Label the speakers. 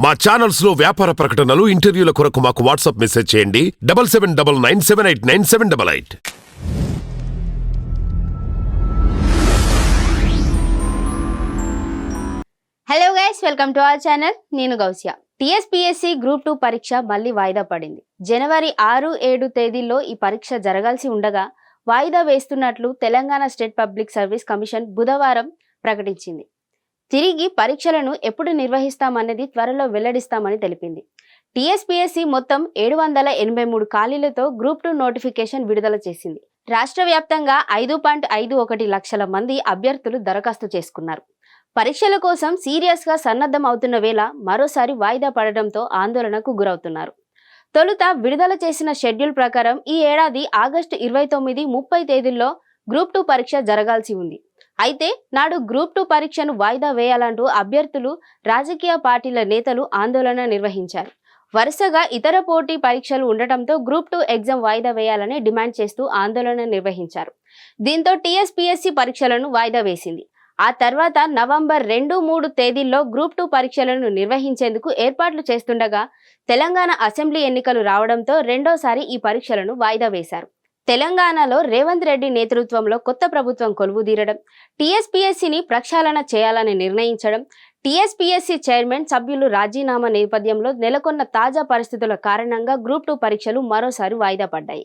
Speaker 1: మా ఛానల్స్ లో వ్యాపార ప్రకటనలు ఇంటర్వ్యూల కొరకు మాకు వాట్సాప్ మెసేజ్ చేయండి 7799978978.
Speaker 2: Hello guys, welcome to our channel. నేను గౌసియా. టీఎస్పీఎస్సీ గ్రూప్ 2 పరీక్ష మళ్ళీ వాయిదా పడింది. జనవరి 6-7 తేదీల్లో ఈ పరీక్ష జరగాల్సి ఉండగా వాయిదా వేస్తున్నట్లు Telangana state public service commission బుధవారం ప్రకటించింది. తిరిగి పరీక్షలను ఎప్పుడు నిర్వహిస్తామన్నది త్వరలో వెల్లడిస్తామని తెలిపింది. టీఎస్పీఎస్సీ మొత్తం 783 ఖాళీలతో గ్రూప్ 2 నోటిఫికేషన్ విడుదల చేసింది. రాష్ట్ర వ్యాప్తంగా 5.51 లక్షల మంది అభ్యర్థులు దరఖాస్తు చేసుకున్నారు. పరీక్షల కోసం సీరియస్గా సన్నద్ధం అవుతున్న వేళ మరోసారి వాయిదా పడడంతో ఆందోళనకు గురవుతున్నారు. తొలుత విడుదల చేసిన షెడ్యూల్ ప్రకారం ఈ ఏడాది ఆగస్టు 29-30 తేదీల్లో గ్రూప్ 2 పరీక్ష జరగాల్సి ఉంది. అయితే నాడు గ్రూప్ 2 పరీక్షను వాయిదా వేయాలంటూ అభ్యర్థులు, రాజకీయ పార్టీల నేతలు ఆందోళన నిర్వహించారు. వరుసగా ఇతర పోటీ పరీక్షలు ఉండటంతో గ్రూప్ 2 ఎగ్జామ్ వాయిదా వేయాలని డిమాండ్ చేస్తూ ఆందోళన నిర్వహించారు. దీంతో టీఎస్పీఎస్సీ పరీక్షలను వాయిదా వేసింది. ఆ తర్వాత నవంబర్ 2-3 తేదీల్లో గ్రూప్ 2 పరీక్షలను నిర్వహించేందుకు ఏర్పాట్లు చేస్తుండగా తెలంగాణ అసెంబ్లీ ఎన్నికలు రావడంతో రెండోసారి ఈ పరీక్షలను వాయిదా వేశారు. తెలంగాణలో రేవంత్ రెడ్డి నేతృత్వంలో కొత్త ప్రభుత్వం కొలువుదీరడం, టీఎస్పీఎస్సీని ప్రక్షాళన చేయాలని నిర్ణయించడం, టీఎస్పీఎస్సీ చైర్మన్, సభ్యులు రాజీనామా నేపథ్యంలో నెలకొన్న తాజా పరిస్థితుల కారణంగా గ్రూప్ 2 పరీక్షలు మరోసారి వాయిదా పడ్డాయి.